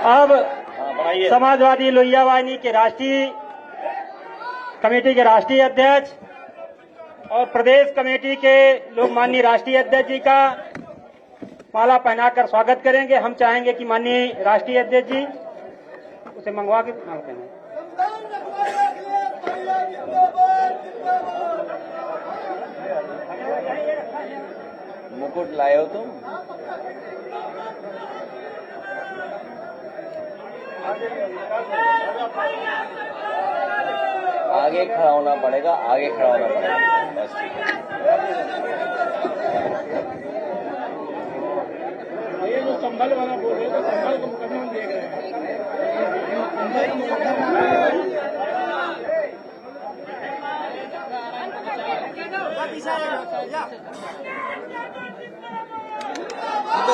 अब समाजवादी लोहिया वाहिनी के राष्ट्रीय कमेटी के राष्ट्रीय अध्यक्ष और प्रदेश कमेटी के लोग माननीय राष्ट्रीय अध्यक्ष जी का माला पहनाकर स्वागत करेंगे। हम चाहेंगे कि माननीय राष्ट्रीय अध्यक्ष जी उसे मंगवा के माला पहनाएं। मुकुट लाए हो तुम? आगे खड़ा होना पड़ेगा, आगे खड़ा होना पड़ेगा। बस ठीक है। ये जो संभल वाला बोल रहे हैं, संभल को मुकदमा हम देख रहे हैं।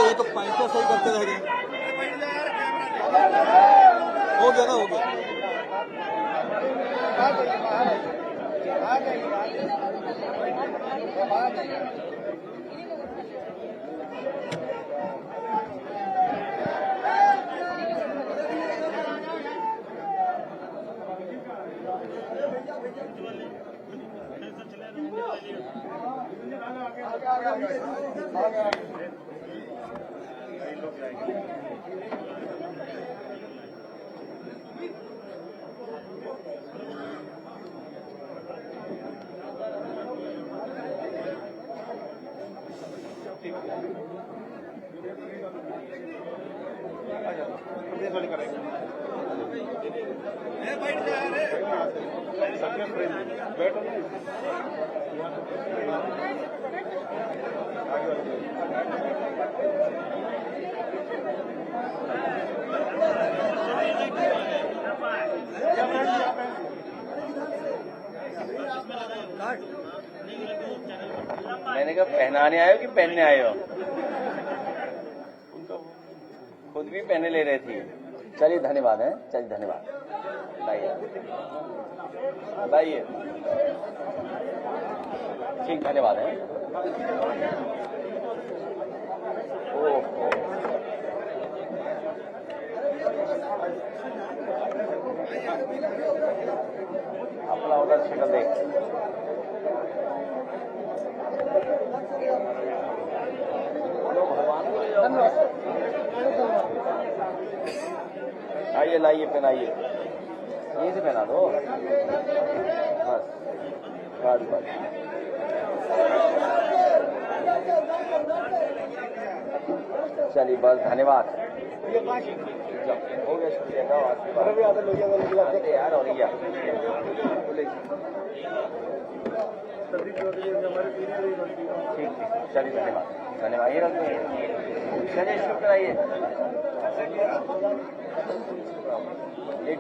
ये तो पैसा सही करते रह गए। हो गया ना, हो गया। मैंने कहा पहनाने आए हो कि पहनने आए हो? खुद भी पहने ले रहे थे। चलिए धन्यवाद है, चलिए धन्यवाद। लाइए लाइए, ठीक, धन्यवाद है। ओहो, अपना उधर शक्ल देख। आइए, लाइए, पहनाइए। यहीं से पहना दो बस। बस चलिए, बस धन्यवाद। हो गया, शुक्रिया। यार, और ठीक, चलिए, धन्यवाद, धन्यवाद। ये रख दो। चलिए, शुक्र आइए। एक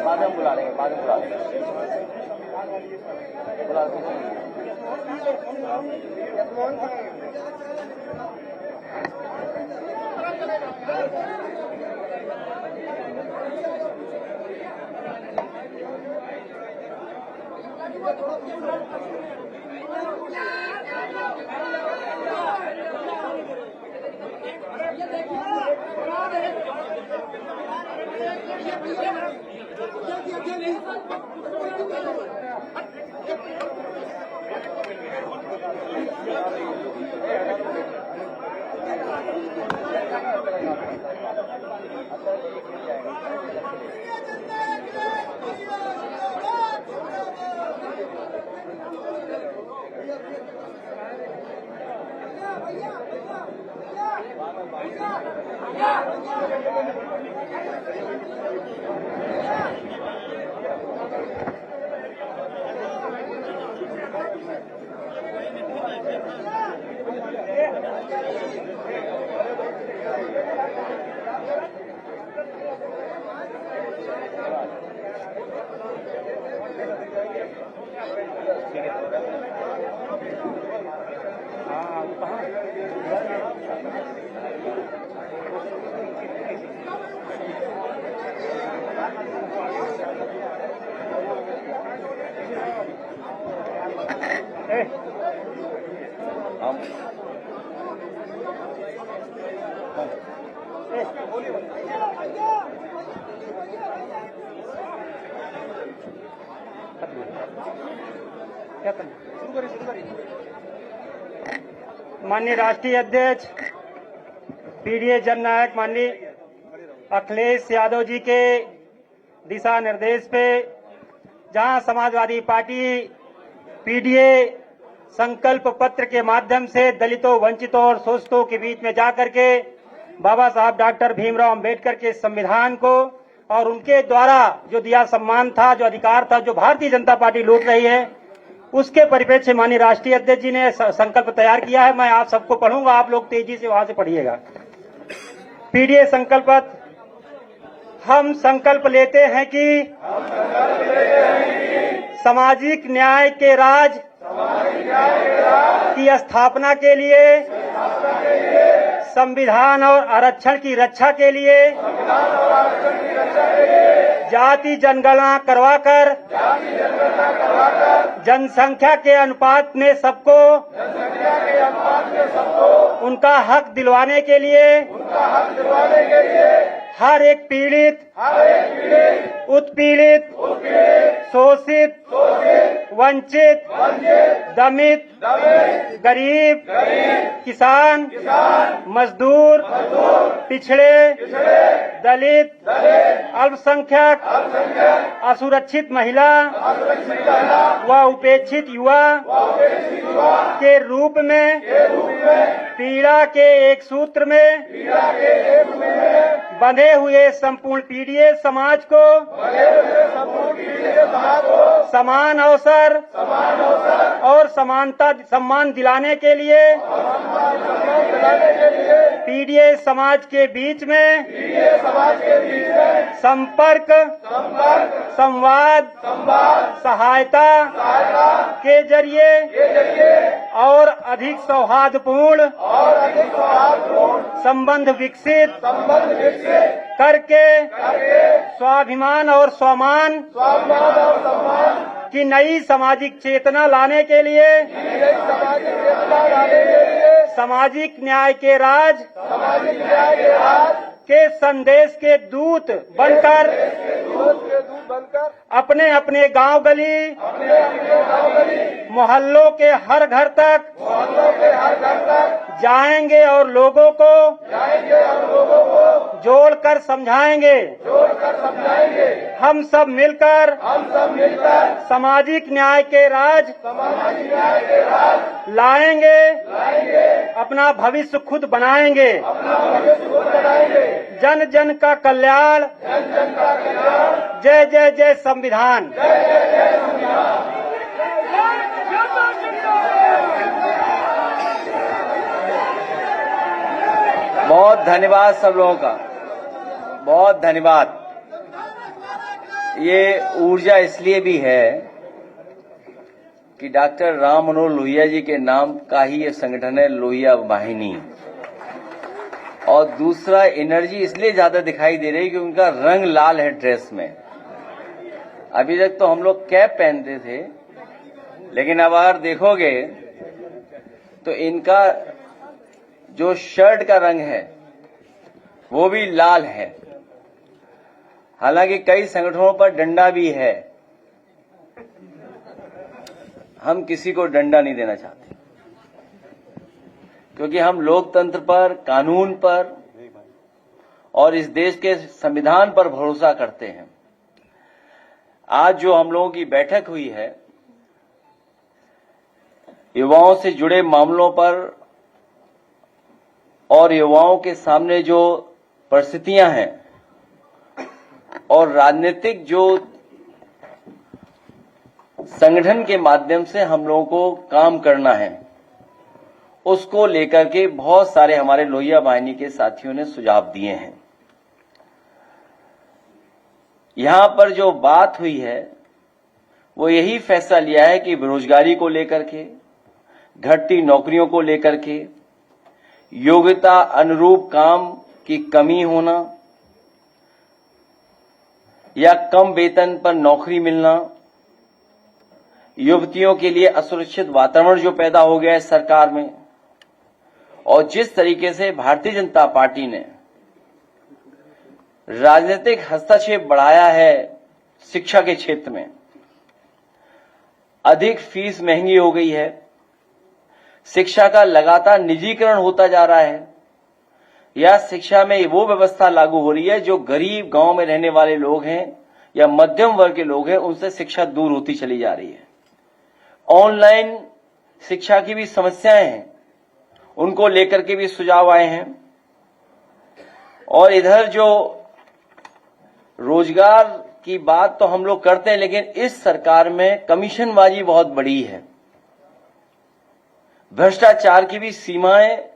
बाद में बुला लेंगे, बाद में बुला लेंगे। बुला हम माननीय राष्ट्रीय अध्यक्ष पीडीए जननायक माननीय अखिलेश यादव जी के दिशा निर्देश पे जहां समाजवादी पार्टी पीडीए संकल्प पत्र के माध्यम से दलितों, वंचितों और शोषितों के बीच में जाकर के बाबा साहब डॉक्टर भीमराव अंबेडकर के संविधान को और उनके द्वारा जो दिया सम्मान था, जो अधिकार था, जो भारतीय जनता पार्टी लूट रही है, उसके परिप्रेक्ष्य माननीय राष्ट्रीय अध्यक्ष जी ने संकल्प तैयार किया है। मैं आप सबको पढ़ूंगा, आप लोग तेजी से वहां से पढ़िएगा। पीडीए संकल्प पत्र। हम संकल्प लेते हैं कि सामाजिक न्याय के राज की स्थापना के लिए, संविधान और आरक्षण की रक्षा के लिए जाति जनगणना करवाकर जनसंख्या के अनुपात में सबको उनका हक दिलवाने के लिए हर एक पीड़ित, उत्पीड़ित, शोषित, वंचित, दमित, गरीब, किसान, मजदूर, पिछड़े, दलित, अल्पसंख्यक, असुरक्षित महिला व उपेक्षित युवा के रूप में पीड़ा के एक सूत्र में बंधे हुए संपूर्ण पीडीए समाज को समान अवसर और सम्मान दिलाने के लिए पीडीए समाज के बीच में संपर्क, संवाद, सहायता के जरिए और अधिक सौहार्दपूर्ण संबंध विकसित करके स्वाभिमान और स्वामान की नई सामाजिक चेतना लाने के लिए सामाजिक न्याय के राज के संदेश के दूत बनकर अपने अपने गांव गली, मोहल्लों के हर घर तक जाएंगे और लोगों को जोड़कर समझाएंगे। हम सब मिलकर सामाजिक न्याय के राज लाएंगे, अपना भविष्य खुद बनाएंगे। जन जन का कल्याण, जय जय जय संविधान। बहुत धन्यवाद सब लोगों का, बहुत धन्यवाद। ये ऊर्जा इसलिए भी है कि डॉक्टर राम मनोहर लोहिया जी के नाम का ही ये संगठन है, लोहिया वाहिनी। और दूसरा, एनर्जी इसलिए ज्यादा दिखाई दे रही है कि उनका रंग लाल है ड्रेस में। अभी तक तो हम लोग कैप पहनते थे, लेकिन अब अगर देखोगे तो इनका जो शर्ट का रंग है वो भी लाल है। हालांकि कई संगठनों पर डंडा भी है, हम किसी को डंडा नहीं देना चाहते, क्योंकि हम लोकतंत्र पर, कानून पर और इस देश के संविधान पर भरोसा करते हैं। आज जो हम लोगों की बैठक हुई है, युवाओं से जुड़े मामलों पर और युवाओं के सामने जो परिस्थितियां हैं और राजनीतिक जो संगठन के माध्यम से हम लोगों को काम करना है, उसको लेकर के बहुत सारे हमारे लोहिया वाहिनी के साथियों ने सुझाव दिए हैं। यहां पर जो बात हुई है वो यही फैसला लिया है कि बेरोजगारी को लेकर के, घटती नौकरियों को लेकर के, योग्यता अनुरूप काम की कमी होना या कम वेतन पर नौकरी मिलना, युवतियों के लिए असुरक्षित वातावरण जो पैदा हो गया है सरकार में, और जिस तरीके से भारतीय जनता पार्टी ने राजनीतिक हस्तक्षेप बढ़ाया है शिक्षा के क्षेत्र में, अधिक फीस महंगी हो गई है, शिक्षा का लगातार निजीकरण होता जा रहा है, या शिक्षा में वो व्यवस्था लागू हो रही है जो गरीब गांव में रहने वाले लोग हैं या मध्यम वर्ग के लोग हैं उनसे शिक्षा दूर होती चली जा रही है। ऑनलाइन शिक्षा की भी समस्याएं हैं, उनको लेकर के भी सुझाव आए हैं। और इधर जो रोजगार की बात तो हम लोग करते हैं, लेकिन इस सरकार में कमीशनबाजी बहुत बड़ी है, भ्रष्टाचार की भी सीमाएं,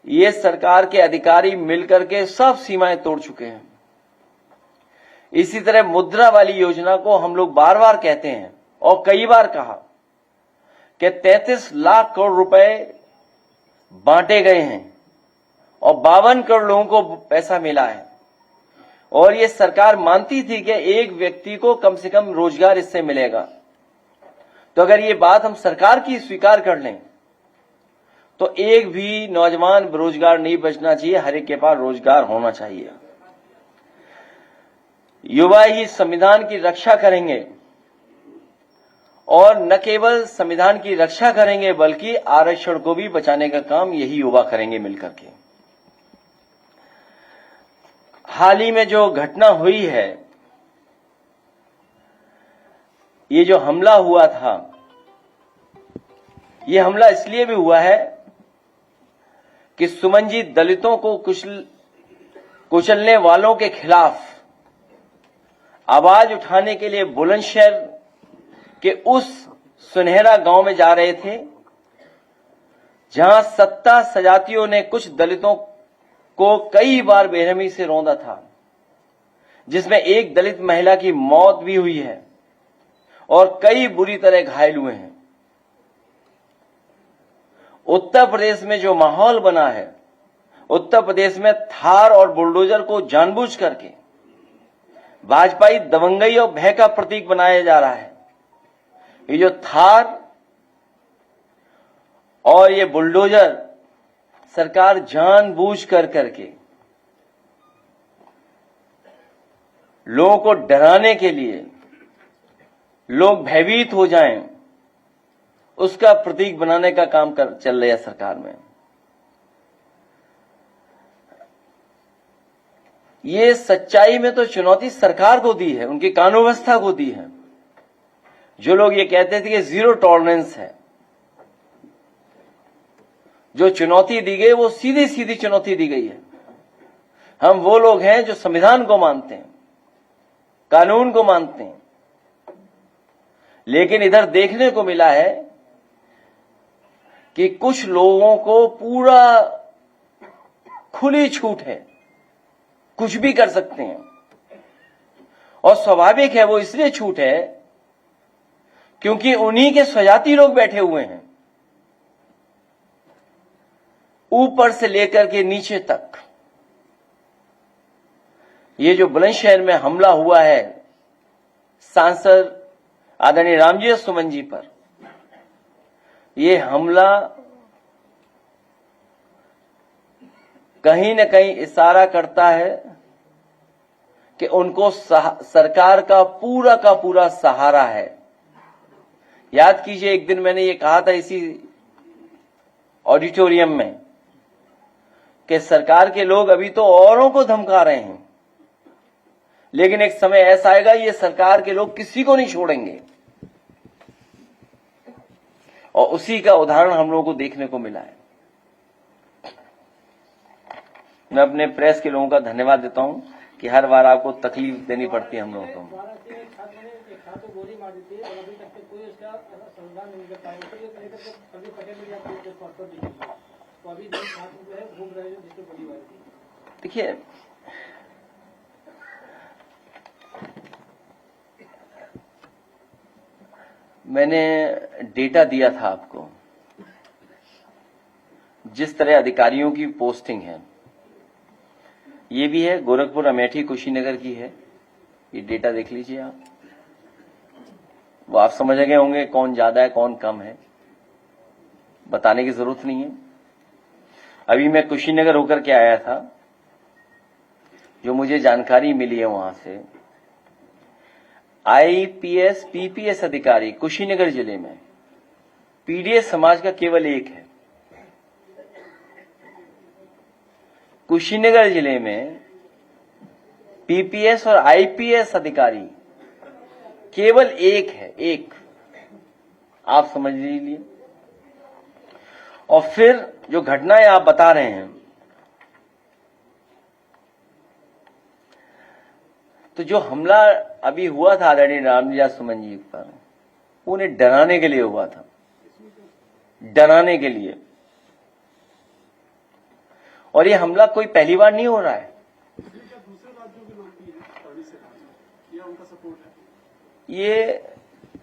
ये सरकार के अधिकारी मिलकर के सब सीमाएं तोड़ चुके हैं। इसी तरह मुद्रा वाली योजना को हम लोग बार बार कहते हैं और कई बार कहा कि 33 लाख करोड़ रुपए बांटे गए हैं और 52 करोड़ लोगों को पैसा मिला है, और ये सरकार मानती थी कि एक व्यक्ति को कम से कम रोजगार इससे मिलेगा। तो अगर ये बात हम सरकार की स्वीकार कर लें तो एक भी नौजवान बेरोजगार नहीं बचना चाहिए, हर एक के पास रोजगार होना चाहिए। युवा ही संविधान की रक्षा करेंगे, और न केवल संविधान की रक्षा करेंगे बल्कि आरक्षण को भी बचाने का काम यही युवा करेंगे मिलकर के। हाल ही में जो घटना हुई है, ये जो हमला हुआ था, ये हमला इसलिए भी हुआ है कि सुमन जी दलितों को कुचलने वालों के खिलाफ आवाज उठाने के लिए बुलंदशहर के उस सुनहरा गांव में जा रहे थे, जहां सत्ता सजातियों ने कुछ दलितों को कई बार बेरहमी से रौंदा था, जिसमें एक दलित महिला की मौत भी हुई है और कई बुरी तरह घायल हुए हैं। उत्तर प्रदेश में जो माहौल बना है, उत्तर प्रदेश में थार और बुलडोजर को जानबूझ करके भाजपाई दबंगई और भय का प्रतीक बनाया जा रहा है। ये जो थार और ये बुलडोजर सरकार जानबूझ करके लोगों को डराने के लिए, लोग भयभीत हो जाएं, उसका प्रतीक बनाने का काम चल रहा है सरकार में। ये सच्चाई में तो चुनौती सरकार को दी है, उनकी कानून व्यवस्था को दी है। जो लोग ये कहते थे कि जीरो टॉलरेंस है, जो चुनौती दी गई वो सीधी सीधी चुनौती दी गई है। हम वो लोग हैं जो संविधान को मानते हैं, कानून को मानते हैं, लेकिन इधर देखने को मिला है कि कुछ लोगों को पूरा खुली छूट है, कुछ भी कर सकते हैं। और स्वाभाविक है, वो इसलिए छूट है क्योंकि उन्हीं के स्वजाति लोग बैठे हुए हैं, ऊपर से लेकर के नीचे तक। ये जो बुलंदशहर में हमला हुआ है सांसद आदरणीय रामजी सुमन जी पर, ये हमला कहीं न कहीं इशारा करता है कि उनको सरकार का पूरा सहारा है। याद कीजिए, एक दिन मैंने ये कहा था इसी ऑडिटोरियम में कि सरकार के लोग अभी तो औरों को धमका रहे हैं, लेकिन एक समय ऐसा आएगा ये सरकार के लोग किसी को नहीं छोड़ेंगे। और उसी का उदाहरण हम लोगों को देखने को मिला है। मैं अपने प्रेस के लोगों का धन्यवाद देता हूं कि हर बार आपको तकलीफ देनी पड़ती है हम लोगों को। देखिए, मैंने डेटा दिया था आपको, जिस तरह अधिकारियों की पोस्टिंग है, ये भी है गोरखपुर, अमेठी, कुशीनगर की है। ये डेटा देख लीजिए आप, वो आप समझ गए होंगे कौन ज्यादा है कौन कम है, बताने की जरूरत नहीं है। अभी मैं कुशीनगर होकर के आया था, जो मुझे जानकारी मिली है वहां से, आईपीएस पीपीएस अधिकारी कुशीनगर जिले में पीडीएस समाज का केवल एक है। कुशीनगर जिले में पीपीएस और आईपीएस अधिकारी केवल एक है, एक, आप समझ लीजिए। और फिर जो घटनाएं आप बता रहे हैं, तो जो हमला अभी हुआ था आदरणीय रामविलास सुमन जी पर, उन्हें डराने के लिए हुआ था, डराने के लिए। और ये हमला कोई पहली बार नहीं हो रहा है, ये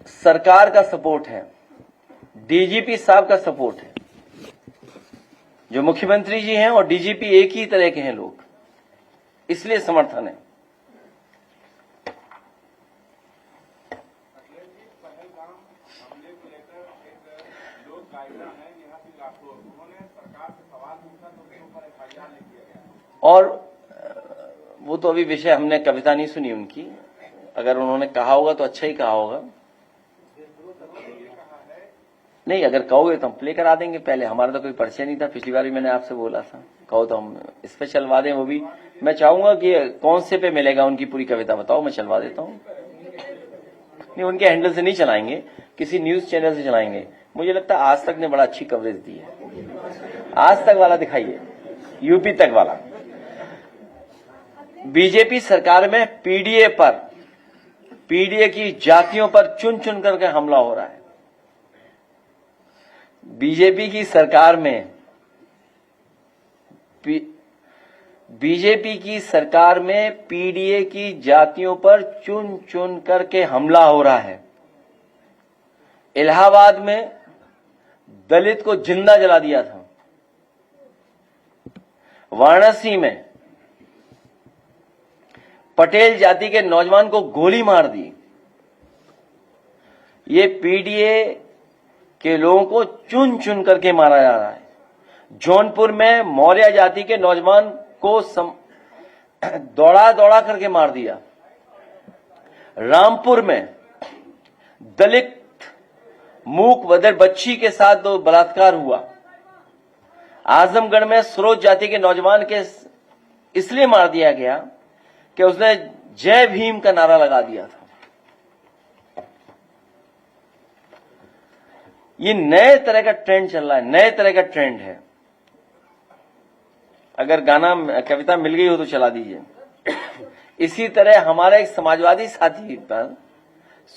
सरकार का सपोर्ट है, डीजीपी साहब का सपोर्ट है। जो मुख्यमंत्री जी हैं और डीजीपी एक ही तरह के हैं लोग, इसलिए समर्थन है। और वो तो अभी विषय हमने कविता नहीं सुनी उनकी, अगर उन्होंने कहा होगा तो अच्छा ही कहा होगा। नहीं, अगर कहोगे तो हम प्ले करा देंगे। पहले हमारा तो कोई परिचय नहीं था, पिछली बार भी मैंने आपसे बोला था, कहो तो हम इस पे चलवा दें। वो भी मैं चाहूंगा कि कौन से पे मिलेगा उनकी पूरी कविता बताओ, मैं चलवा देता हूं। नहीं, उनके हैंडल से नहीं चलाएंगे, किसी न्यूज चैनल से चलाएंगे। मुझे लगता है आज तक ने बड़ा अच्छी कवरेज दी है। आज तक वाला दिखाइए, यूपी तक वाला। बीजेपी सरकार में पीडीए पर, पीडीए की जातियों पर चुन चुन करके हमला हो रहा है। बीजेपी की सरकार में, बीजेपी की सरकार में पीडीए की जातियों पर चुन चुन करके हमला हो रहा है। इलाहाबाद में दलित को जिंदा जला दिया था, वाराणसी में पटेल जाति के नौजवान को गोली मार दी। ये पीडीए के लोगों को चुन चुन करके मारा जा रहा है। जौनपुर में मौर्य जाति के नौजवान को दौड़ा दौड़ा करके मार दिया। रामपुर में दलित मूक बधिर बच्ची के साथ दो बलात्कार हुआ। आजमगढ़ में स्रोत जाति के नौजवान के इसलिए मार दिया गया कि उसने जय भीम का नारा लगा दिया था। ये नए तरह का ट्रेंड चल रहा है, नए तरह का ट्रेंड है। अगर गाना कविता मिल गई हो तो चला दीजिए। इसी तरह हमारा एक समाजवादी साथी पर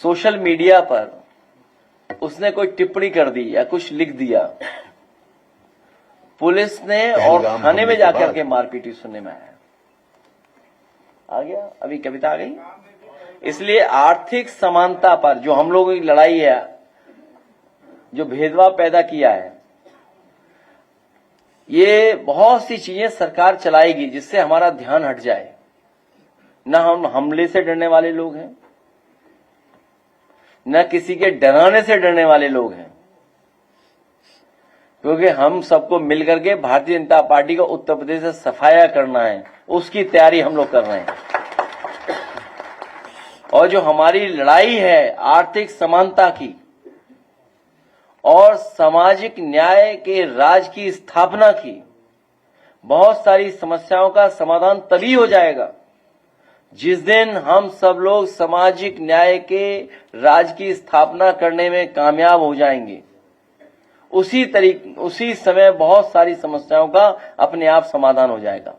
सोशल मीडिया पर उसने कोई टिप्पणी कर दी या कुछ लिख दिया, पुलिस ने और थाने में जाकर के मारपीट सुनने में आया। आ गया, अभी कविता आ गई। इसलिए आर्थिक समानता पर जो हम लोगों की लड़ाई है, जो भेदभाव पैदा किया है, ये बहुत सी चीजें सरकार चलाएगी जिससे हमारा ध्यान हट जाए। न हम हमले से डरने वाले लोग हैं, न किसी के डराने से डरने वाले लोग हैं, क्योंकि हम सबको मिलकर के भारतीय जनता पार्टी को उत्तर प्रदेश से सफाया करना है, उसकी तैयारी हम लोग कर रहे हैं। और जो हमारी लड़ाई है आर्थिक समानता की और सामाजिक न्याय के राज की स्थापना की, बहुत सारी समस्याओं का समाधान तभी हो जाएगा जिस दिन हम सब लोग सामाजिक न्याय के राज की स्थापना करने में कामयाब हो जाएंगे। उसी समय बहुत सारी समस्याओं का अपने आप समाधान हो जाएगा।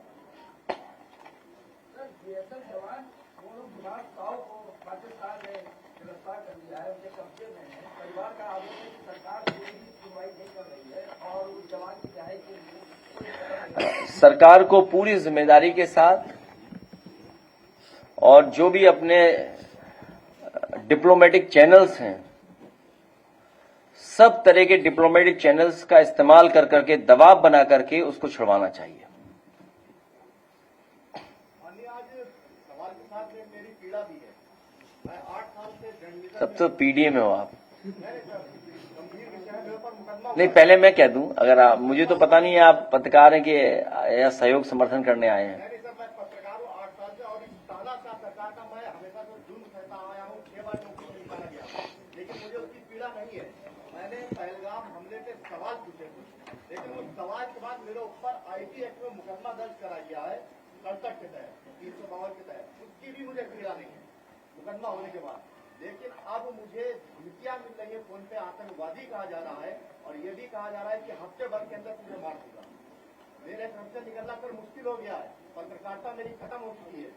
सरकार को पूरी जिम्मेदारी के साथ और जो भी अपने डिप्लोमेटिक चैनल्स हैं सब तरह के डिप्लोमेटिक चैनल्स का इस्तेमाल कर करके दबाव बना करके उसको छुड़वाना चाहिए। तब तो पीडीए में हो आप। नहीं, पहले मैं कह दूं, अगर आप, मुझे तो पता नहीं है आप पत्रकार हैं कि या सहयोग समर्थन करने आए हैं। लेकिन मुझे उसकी पीड़ा नहीं है। मैंने पहलगाम हमले पे सवाल पूछे थे, लेकिन उस सवाल के बाद मेरे ऊपर आईटी एक्ट में मुकदमा दर्ज करा गया है 67 के तहत, 352 के तहत। उसकी भी मुझे पीड़ा नहीं है मुकदमा होने के बाद। लेकिन अब मुझे धमकियां मिल रही है, फोन पे आतंकवादी कहा जा रहा है और ये भी कहा जा रहा है कि हफ्ते भर के अंदर तुझे मार दूंगा। मेरे घर से निकलना फिर मुश्किल हो गया है, पत्रकारिता मेरी खत्म हो चुकी है।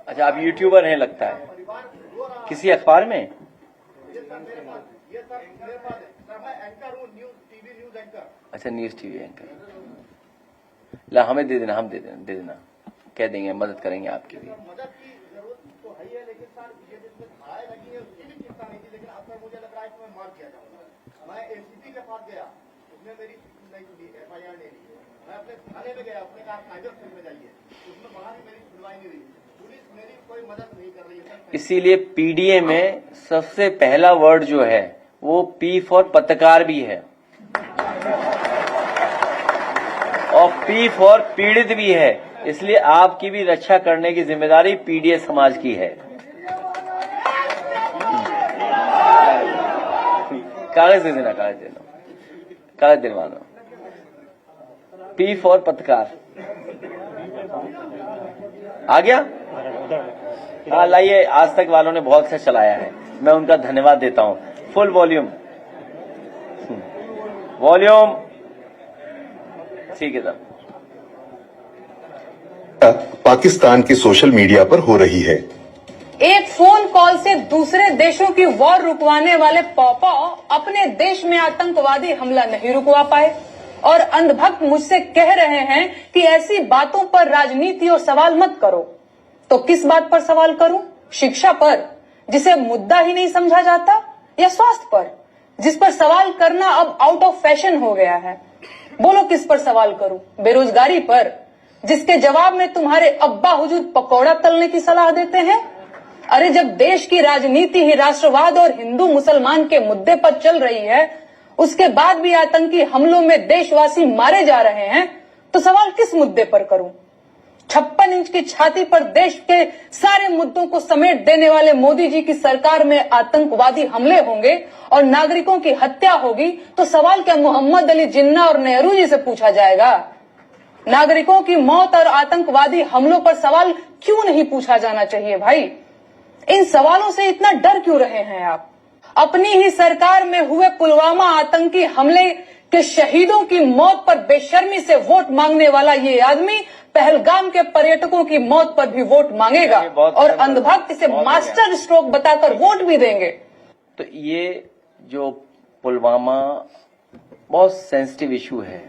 अच्छा, आप यूट्यूबर हैं लगता है, परिवार रो रहा है। किसी अखबार में? ये सर मेरे पास है। सर मैं एंकर हूँ, टीवी न्यूज एंकर। अच्छा, न्यूज टीवी एंकर। ला, हमें दे देना, हम दे देना, कह देंगे, मदद करेंगे आपकी भी। मदद की जरूरत तो है ही है, लेकिन सर ये जिसमें धाराएं लगी है उसकी भी चिंता नहीं थी। लेकिन अब तक मुझे लग रहा है कि मैं मार दिया जाऊंगा। मैं एसीपी के पास गया, उसने मेरी नहीं सुनी, FIR नहीं ली। मैं अपने थाने में गया, उसने कहा साइबर सेल में जाइए, उसमें वहां भी मेरी सुनवाई नहीं हुई। पुलिस मेरी कोई मदद नहीं कर रही है। इसीलिए पीडीए में सबसे पहला वर्ड जो है वो पी फॉर पत्रकार भी है और पी फॉर पीड़ित भी है। इसलिए आपकी भी रक्षा करने की जिम्मेदारी पीडीए समाज की है। कागज दे देना, कागज दिलवा दो। पी फॉर पत्रकार आ गया। हाँ, लाइए, आज तक वालों ने बहुत अच्छा चलाया है, मैं उनका धन्यवाद देता हूं। फुल वॉल्यूम ठीक है साहब। पाकिस्तान के सोशल मीडिया पर हो रही है। एक फोन कॉल से दूसरे देशों की वॉर रुकवाने वाले पॉपा अपने देश में आतंकवादी हमला नहीं रुकवा पाए और अंधभक्त मुझसे कह रहे हैं कि ऐसी बातों पर राजनीति और सवाल मत करो। तो किस बात पर सवाल करूं? शिक्षा पर, जिसे मुद्दा ही नहीं समझा जाता, या स्वास्थ्य पर, जिस पर सवाल करना अब आउट ऑफ फैशन हो गया है? बोलो किस पर सवाल करूं? बेरोजगारी पर, जिसके जवाब में तुम्हारे अब्बा हुजूर पकौड़ा तलने की सलाह देते हैं? अरे जब देश की राजनीति ही राष्ट्रवाद और हिंदू मुसलमान के मुद्दे पर चल रही है, उसके बाद भी आतंकी हमलों में देशवासी मारे जा रहे हैं, तो सवाल किस मुद्दे पर करूं? 56 इंच की छाती पर देश के सारे मुद्दों को समेट देने वाले मोदी जी की सरकार में आतंकवादी हमले होंगे और नागरिकों की हत्या होगी, तो सवाल क्या मोहम्मद अली जिन्ना और नेहरू जी से पूछा जाएगा? नागरिकों की मौत और आतंकवादी हमलों पर सवाल क्यों नहीं पूछा जाना चाहिए भाई? इन सवालों से इतना डर क्यों रहे हैं आप? अपनी ही सरकार में हुए पुलवामा आतंकी हमले के शहीदों की मौत पर बेशर्मी से वोट मांगने वाला ये आदमी पहलगाम के पर्यटकों की मौत पर भी वोट मांगेगा और अंधभक्त इसे मास्टर स्ट्रोक बताकर वोट भी देंगे। तो ये जो पुलवामा बहुत सेंसिटिव इशू है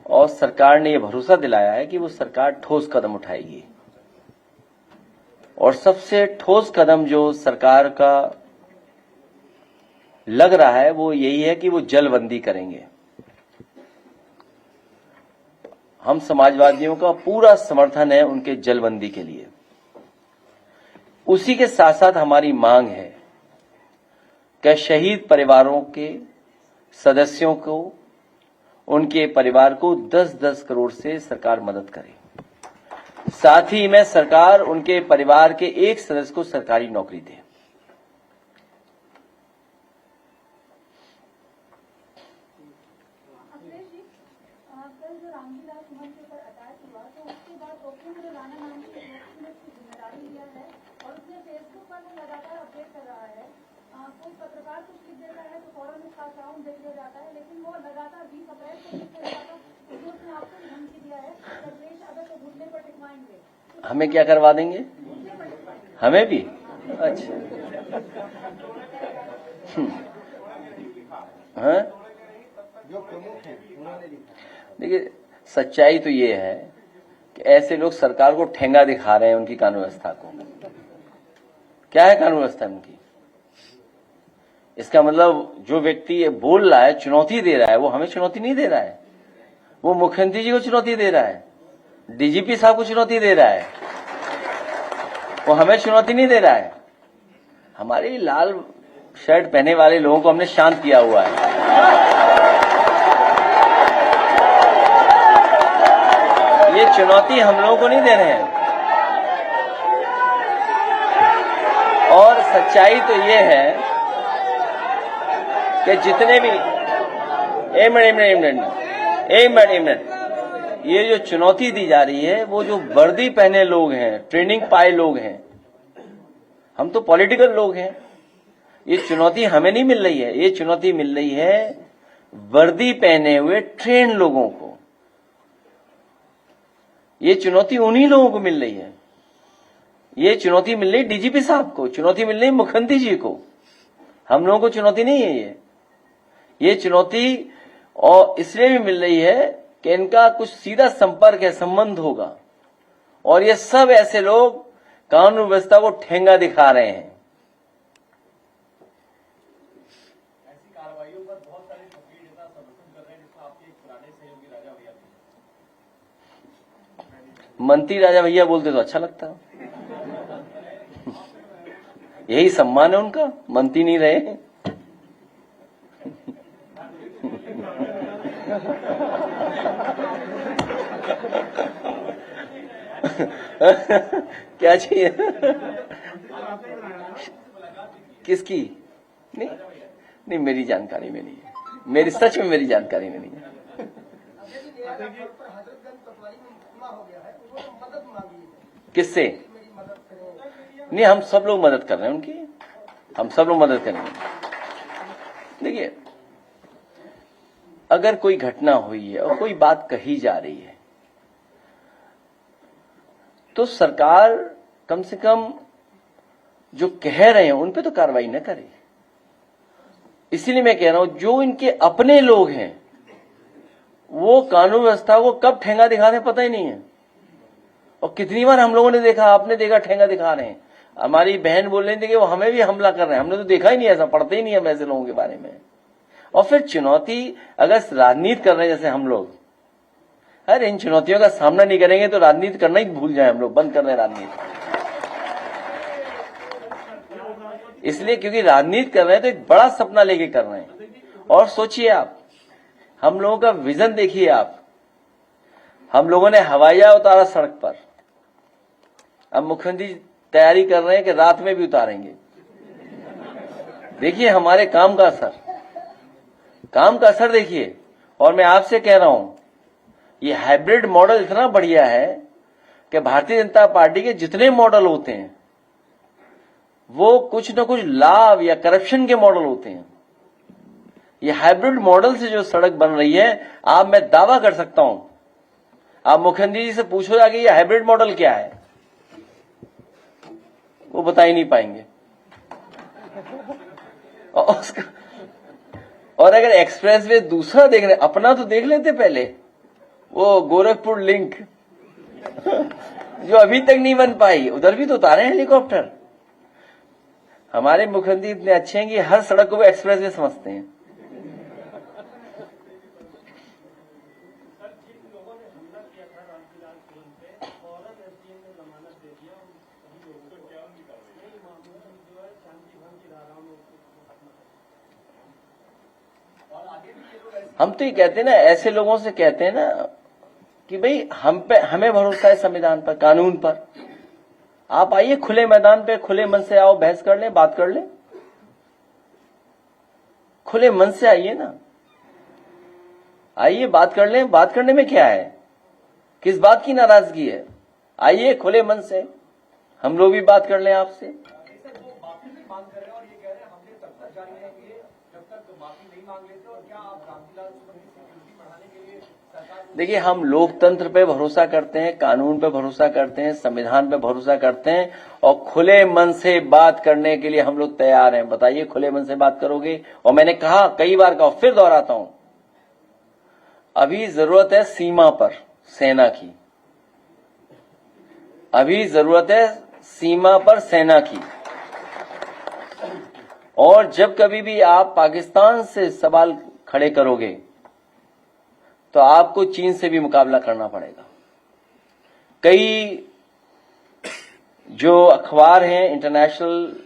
और सरकार ने ये भरोसा दिलाया है कि वो सरकार ठोस कदम उठाएगी और सबसे ठोस कदम जो सरकार का लग रहा है वो यही है कि वो जलबंदी करेंगे। हम समाजवादियों का पूरा समर्थन है उनके जलबंदी के लिए। उसी के साथ साथ हमारी मांग है कि शहीद परिवारों के सदस्यों को, उनके परिवार को 10-10 करोड़ से सरकार मदद करे। साथ ही में सरकार उनके परिवार के एक सदस्य को सरकारी नौकरी दे। पत्रकार कुछ लिख देता है तो फौरन उसका अकाउंट देख लिया जाता है, लेकिन वो लगातार 20 अप्रैल को लिख देता था। उसने आपको धमकी दिया है कि देश अगर तो घुटने पर टिकवाएंगे। हमें क्या करवा देंगे? हमें भी? अच्छा। हाँ, देखिए, सच्चाई तो ये है कि ऐसे लोग सरकार को ठेंगा दिखा रहे हैं उनकी कानून व्यवस्था को। क्या है कानून व्यवस्था उनकी? इसका मतलब जो व्यक्ति ये बोल रहा है, चुनौती दे रहा है, वो हमें चुनौती नहीं दे रहा है, वो मुख्यमंत्री जी को चुनौती दे रहा है, डीजीपी साहब को चुनौती दे रहा है, वो हमें चुनौती नहीं दे रहा है। हमारे लाल शर्ट पहने वाले लोगों को हमने शांत किया हुआ है। ये चुनौती हम लोगों को नहीं दे रहे हैं। और सच्चाई तो ये है कि जितने भी एक मिनट ये जो चुनौती दी जा रही है, वो जो वर्दी पहने लोग हैं, ट्रेनिंग पाए लोग हैं, हम तो पॉलिटिकल लोग हैं, ये चुनौती हमें नहीं मिल रही है, ये चुनौती मिल रही है वर्दी पहने हुए ट्रेन लोगों को। ये चुनौती उन्हीं लोगों को मिल रही है। ये चुनौती मिल रही डीजीपी साहब को, चुनौती मिल रही मुख्यमंत्री जी को। हम लोगों को चुनौती नहीं है ये चुनौती और इसलिए भी मिल रही है कि इनका कुछ सीधा संपर्क है, संबंध होगा, और ये सब ऐसे लोग कानून व्यवस्था को ठेंगा दिखा रहे हैं। ऐसी कार्रवाइयों पर बहुत सारे सक्रिय नेता समर्थन कर रहे हैं, जिसमें आपके एक पुराने सहयोगी राजा भैया थे। मंत्री राजा भैया बोलते तो अच्छा लगता, यही सम्मान है उनका, मंत्री नहीं रहे हैं। क्या चाहिए? किसकी? नहीं मेरी जानकारी में नहीं है, मेरी सच में मेरी जानकारी में नहीं है। किससे? नहीं, हम सब लोग मदद कर रहे हैं उनकी, हम सब लोग मदद करेंगे। देखिए, अगर कोई घटना हुई है और कोई बात कही जा रही है तो सरकार कम से कम जो कह रहे हैं उन पे तो कार्रवाई न करे। इसीलिए मैं कह रहा हूं, जो इनके अपने लोग हैं वो कानून व्यवस्था को कब ठेंगा दिखाते पता ही नहीं है। और कितनी बार हम लोगों ने देखा, आपने देखा, ठेंगा दिखा रहे हैं। हमारी बहन बोल रही थी कि वो हमें भी हमला कर रहे हैं, हमने तो देखा ही नहीं, ऐसा पढ़ते ही नहीं हम ऐसे लोगों के बारे में। और फिर चुनौती, अगर राजनीति कर रहे हैं जैसे हम लोग, अरे इन चुनौतियों का सामना नहीं करेंगे तो राजनीति करना ही भूल जाए, हम लोग बंद कर रहे हैं राजनीति। इसलिए क्योंकि राजनीति कर रहे हैं तो एक बड़ा सपना लेके कर रहे हैं। और सोचिए आप, हम लोगों का विजन देखिए आप, हम लोगों ने हवाईया उतारा सड़क पर, अब मुख्यमंत्री तैयारी कर रहे हैं कि रात में भी उतारेंगे। देखिए हमारे काम का असर देखिए। और मैं आपसे कह रहा हूं, ये हाइब्रिड मॉडल इतना बढ़िया है कि भारतीय जनता पार्टी के जितने मॉडल होते हैं वो कुछ न कुछ लाभ या करप्शन के मॉडल होते हैं। ये हाइब्रिड मॉडल से जो सड़क बन रही है, आप, मैं दावा कर सकता हूं, आप मुख्यमंत्री जी से पूछो जाके ये हाइब्रिड मॉडल क्या है, वो बता ही नहीं पाएंगे। और अगर एक्सप्रेस वे दूसरा देख रहे, अपना तो देख लेते पहले, वो गोरखपुर लिंक जो अभी तक नहीं बन पाई, उधर भी तो उतारे हैं हेलीकॉप्टर। हमारे मुख्यमंत्री इतने अच्छे हैं कि हर सड़क को वो एक्सप्रेस वे समझते हैं। हम तो ये कहते हैं ना, ऐसे लोगों से कहते हैं ना कि भाई हमें भरोसा है संविधान पर, कानून पर। आप आइए खुले मैदान पे, खुले मन से आओ, बहस कर लें, बात कर लें, खुले मन से आइए ना, आइए बात कर लें। बात करने में क्या है, किस बात की नाराजगी है? आइए खुले मन से, हम लोग भी बात कर लें आपसे। देखिए, हम लोकतंत्र पे भरोसा करते हैं, कानून पे भरोसा करते हैं, संविधान पे भरोसा करते हैं, और खुले मन से बात करने के लिए हम लोग तैयार हैं। बताइए, खुले मन से बात करोगे? और मैंने कहा, कई बार कहा, फिर दोहराता हूं, अभी जरूरत है सीमा पर सेना की, अभी जरूरत है सीमा पर सेना की। और जब कभी भी आप पाकिस्तान से सवाल खड़े करोगे तो आपको चीन से भी मुकाबला करना पड़ेगा। कई जो अखबार हैं इंटरनेशनल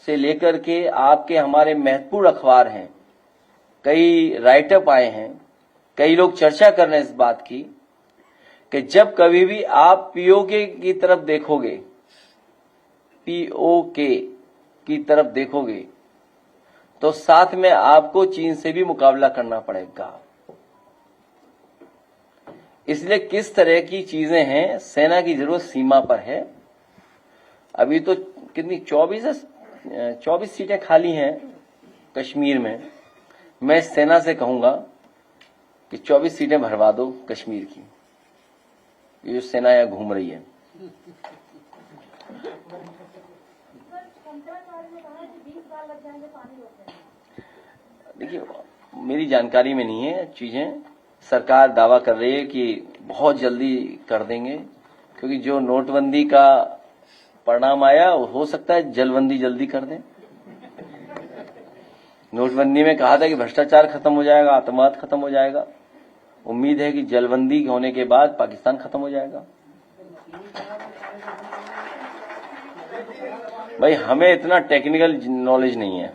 से लेकर के आपके हमारे महत्वपूर्ण अखबार हैं, कई राइटअप आए हैं, कई लोग चर्चा कर रहे हैं इस बात की कि जब कभी भी आप पीओके की तरफ देखोगे, पीओके की तरफ देखोगे तो साथ में आपको चीन से भी मुकाबला करना पड़ेगा। इसलिए किस तरह की चीजें हैं, सेना की जरूरत सीमा पर है। अभी तो कितनी 24 सीटें खाली हैं कश्मीर में। मैं सेना से कहूंगा कि 24 सीटें भरवा दो कश्मीर की, ये जो सेना यहां घूम रही है। देखिए, मेरी जानकारी में नहीं है चीजें। सरकार दावा कर रही है कि बहुत जल्दी कर देंगे, क्योंकि जो नोटबंदी का परिणाम आया हो सकता है जलबंदी जल्दी कर दें। नोटबंदी में कहा था कि भ्रष्टाचार खत्म हो जाएगा, आतंकवाद खत्म हो जाएगा। उम्मीद है कि जलबंदी होने के बाद पाकिस्तान खत्म हो जाएगा। भाई, हमें इतना टेक्निकल नॉलेज नहीं है,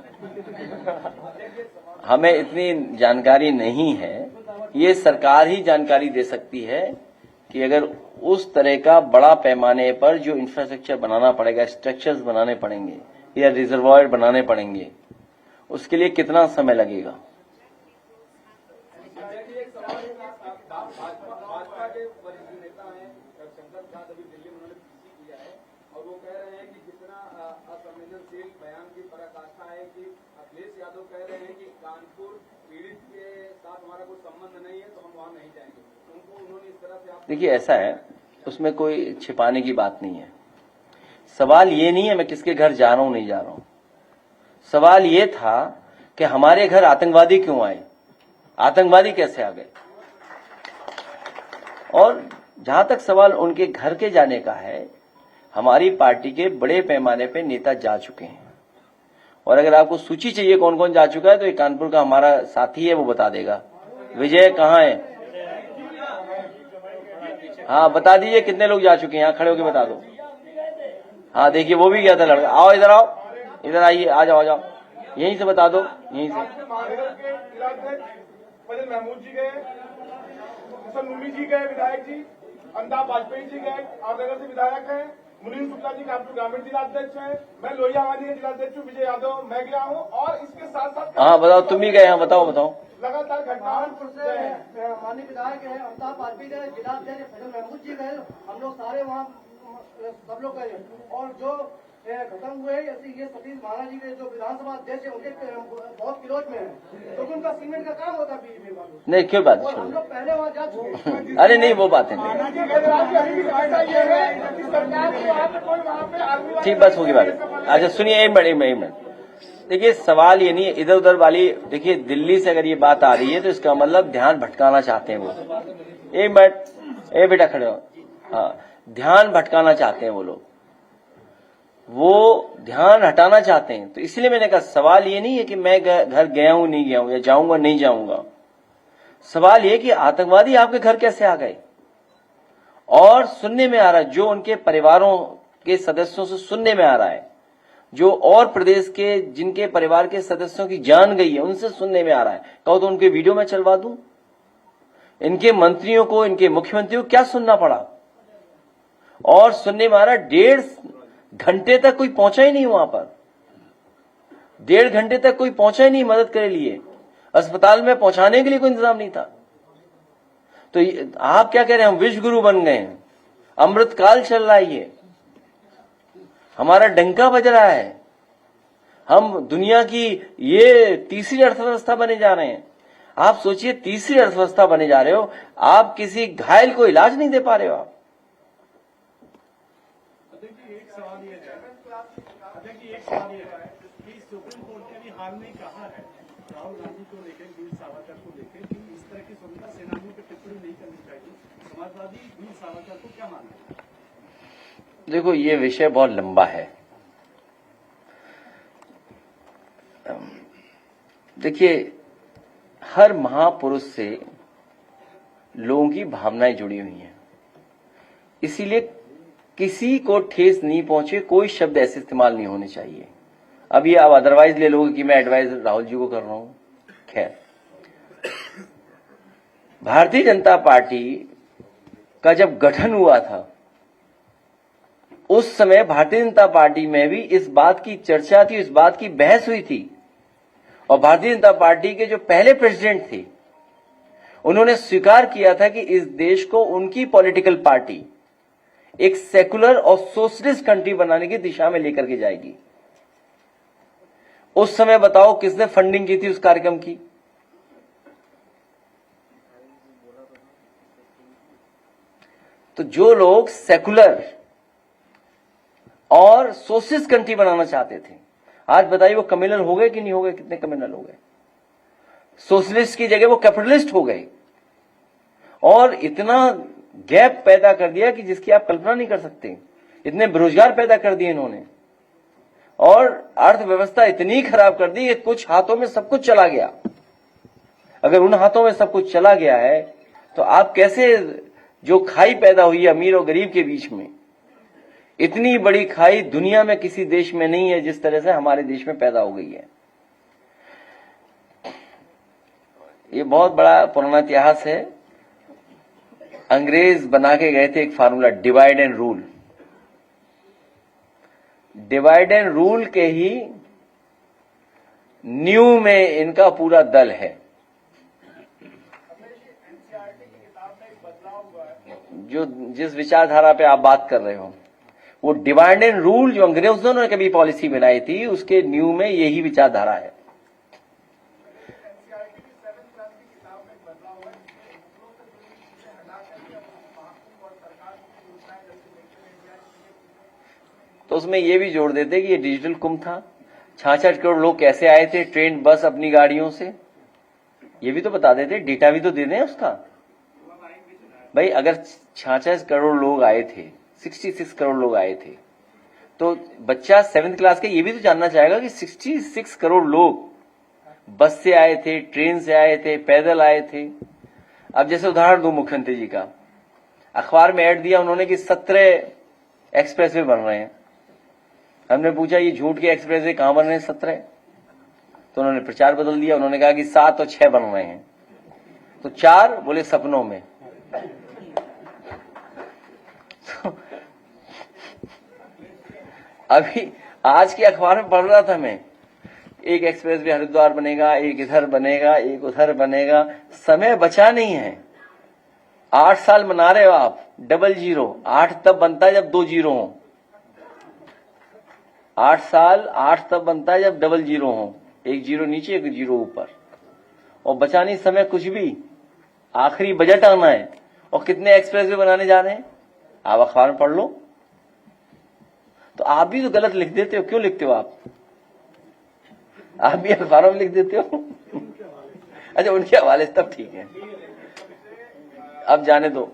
हमें इतनी जानकारी नहीं है। ये सरकार ही जानकारी दे सकती है कि अगर उस तरह का बड़ा पैमाने पर जो इंफ्रास्ट्रक्चर बनाना पड़ेगा, स्ट्रक्चर्स बनाने पड़ेंगे या रिजर्वायर बनाने पड़ेंगे, उसके लिए कितना समय लगेगा। भाजपा के वरिष्ठ नेता हैं शंकर प्रसाद, अभी दिल्ली में उन्होंने पीसी किया है और वो कह रहे हैं कि जितना असंवेदनशील बयान की पराकाष्ठा है कि अखिलेश यादव कह रहे हैं कि कानपुर पीड़ित के साथ हमारा कोई संबंध नहीं है तो हम वहां नहीं जाएंगे। उनको उन्होंने इस तरह से। देखिए, ऐसा है, उसमें कोई छिपाने की बात नहीं है। सवाल ये नहीं है मैं किसके घर जा रहा हूं नहीं जा रहा हूं। सवाल ये था कि हमारे घर आतंकवादी क्यों आए, आतंकवादी कैसे आ गए। और जहां तक सवाल उनके घर के जाने का है, हमारी पार्टी के बड़े पैमाने पे नेता जा चुके हैं। और अगर आपको सूची चाहिए कौन कौन जा चुका है तो एक कानपुर का हमारा साथी है, वो बता देगा। विजय कहाँ है? हाँ, बता दीजिए कितने लोग जा चुके हैं, यहाँ खड़े होकर बता दो। हाँ, देखिए वो भी गया था लड़का। आओ इधर, आओ इधर, आइए, आ जाओ, आ जाओ, यहीं से बता दो, यहीं से। महमूद जी गए, मुमी जी गए, विधायक जी, अमिताभ वाजपेयी जी गए, आदनगर से विधायक हैं, मुनीम शुक्ला जी कानपुर ग्रामीण जिलाध्यक्ष हैं, मैं लोहियावानी के जिलाध्यक्ष हूँ, विजय यादव मैं गया हूँ। और इसके साथ साथ हाँ बताओ, तुम भी गए? हाँ बताओ बताओ। लगातार कानपुर से माननीय विधायक है अमिताभ वाजपेयी गए, जिलाध्यक्ष महमूद जी गए, हम लोग सारे वहाँ सब लोग गए। और जो खत्म हुए ये सतीश महाराज जी के जो विधानसभा अध्यक्ष है उनके बहुत विरोध में है, क्योंकि उनका सीमेंट का काम होता है। नहीं, क्यों बात, हम लोग पहले वहाँ जा चुके हैं। अरे नहीं, वो बात है ठीक, बस होगी बात। अच्छा सुनिए, एक मिनट। देखिए, सवाल ये नहीं है इधर उधर वाली। देखिए, दिल्ली से अगर ये बात आ रही है तो इसका मतलब ध्यान भटकाना चाहते हैं वो। एक मिनट, ए बेटा खड़े हो। हाँ, ध्यान भटकाना चाहते हैं वो लोग, वो ध्यान हटाना चाहते हैं। तो इसलिए मैंने कहा सवाल ये नहीं है कि मैं घर गया हूं नहीं गया हूं या जाऊंगा नहीं जाऊंगा। सवाल ये कि आतंकवादी आपके घर कैसे आ गए। और सुनने में आ रहा है, जो उनके परिवारों के सदस्यों से सुनने में आ रहा है, जो और प्रदेश के जिनके परिवार के सदस्यों की जान गई है उनसे सुनने में आ रहा है। कहो तो उनके वीडियो में चलवा दूं। इनके मंत्रियों को, इनके मुख्यमंत्रियों को क्या सुनना पड़ा। और सुनने में आ रहा है 1.5 घंटे तक कोई पहुंचा ही नहीं वहां पर। 1.5 घंटे तक कोई पहुंचा ही नहीं मदद के लिए। अस्पताल में पहुंचाने के लिए कोई इंतजाम नहीं था। तो आप क्या कह रहे हैं, हम विश्व गुरु बन गए हैं, अमृतकाल चल रहा है, ये हमारा डंका बज रहा है, हम दुनिया की ये तीसरी अर्थव्यवस्था बने जा रहे हैं। आप सोचिए, तीसरी अर्थव्यवस्था बने जा रहे हो, आप किसी घायल को इलाज नहीं दे पा रहे हो। आप सुप्रीम कोर्ट ने भी हाल में कहा है राहुल गांधी को लेकर, वीर सावरकर को लेकर कि इस तरह की स्वतंत्रता सेनानियों पर टिप्पणी नहीं करनी चाहिए। समाजवादी वीर सावरकर को क्या मानते हैं? देखो, ये विषय बहुत लंबा है। देखिए, हर महापुरुष से लोगों की भावनाएं जुड़ी हुई हैं, इसीलिए किसी को ठेस नहीं पहुंचे कोई शब्द ऐसे इस्तेमाल नहीं होने चाहिए। अब ये आप अदरवाइज ले लोगे कि मैं एडवाइस राहुल जी को कर रहा हूं। खैर, भारतीय जनता पार्टी का जब गठन हुआ था उस समय भारतीय जनता पार्टी में भी इस बात की चर्चा थी, इस बात की बहस हुई थी, और भारतीय जनता पार्टी के जो पहले प्रेसिडेंट थे उन्होंने स्वीकार किया था कि इस देश को उनकी पॉलिटिकल पार्टी एक सेकुलर और सोशलिस्ट कंट्री बनाने की दिशा में लेकर के जाएगी। उस समय बताओ किसने फंडिंग की थी उस कार्यक्रम की? तो जो लोग सेकुलर और सोशलिस्ट कंट्री बनाना चाहते थे, आज बताइए वो कम्युनल हो गए कि नहीं हो गए? कितने कम्युनल हो गए? सोशलिस्ट की जगह वो कैपिटलिस्ट हो गए, और इतना गैप पैदा कर दिया कि जिसकी आप कल्पना नहीं कर सकते। इतने बेरोजगार पैदा कर दिए इन्होंने, और अर्थव्यवस्था इतनी खराब कर दी कि कुछ हाथों में सब कुछ चला गया। अगर उन हाथों में सब कुछ चला गया है तो आप कैसे, जो खाई पैदा हुई है अमीर और गरीब के बीच में, इतनी बड़ी खाई दुनिया में किसी देश में नहीं है जिस तरह से हमारे देश में पैदा हो गई है। ये बहुत बड़ा पुराना इतिहास है। अंग्रेज बना के गए थे एक formula, divide and rule. Divide and rule के ही न्यू में इनका पूरा दल है। जो जिस विचारधारा पे आप बात कर रहे हो, वो डिवाइड एंड रूल जो अंग्रेजों ने कभी पॉलिसी बनाई थी, उसके न्यू में यही विचारधारा है। तो उसमें ये भी जोड़ देते कि ये डिजिटल कुंभ था, 66 करोड़ लोग कैसे आए थे ट्रेन बस अपनी गाड़ियों से, ये भी तो बता देते, डेटा भी तो दे दें उसका। भाई अगर 66 करोड़ लोग आए थे, 66 करोड़ लोग आए थे, तो बच्चा 7th क्लास के ये भी तो जानना चाहेगा कि 66 करोड़ लोग बस से आए थे, ट्रेन से आए थे, पैदल आए थे। अब जैसे उदाहरण दूं मुख्यमंत्री जी का, अखबार में ऐड दिया उन्होंने कि 17 एक्सप्रेसवे बन रहे हैं। हमने पूछा ये झूठ के एक्सप्रेसवे कहां बन रहे हैं 17? तो उन्होंने प्रचार बदल दिया, उन्होंने कहा कि 7 और 6 बन रहे हैं। तो 4 बोले सपनों में। तो अभी आज के अखबार में पढ़ रहा था मैं, एक एक्सप्रेस वे हरिद्वार बनेगा, एक इधर बनेगा, एक उधर बनेगा। समय बचा नहीं है। 8 साल मना रहे हो आप, 00। 8 तब बनता है जब 2 जीरो हो। 8 साल 8 तब बनता है जब 00 हो, एक जीरो नीचे एक जीरो ऊपर, और बचा नहीं समय कुछ भी। आखिरी बजट आना है और कितने एक्सप्रेस वे बनाने जा रहे हैं आप अखबार में पढ़ लो। तो आप भी तो गलत लिख देते हो। क्यों लिखते हो आप भी अखबारों में लिख देते हो। अच्छा, उनके हवाले से तब ठीक है, अब जाने दो।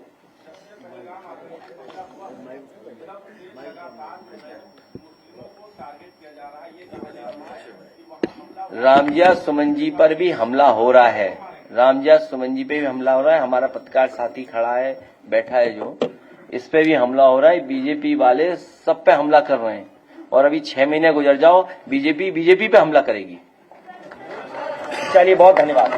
रामजिया सुमन जी पर भी हमला हो रहा है, रामजिया सुमन जी पे भी हमला हो रहा है। हमारा पत्रकार साथी खड़ा है, बैठा है जो, इस पे भी हमला हो रहा है। बीजेपी वाले सब पे हमला कर रहे हैं, और अभी 6 महीने गुजर जाओ बीजेपी पे हमला करेगी। चलिए, बहुत धन्यवाद।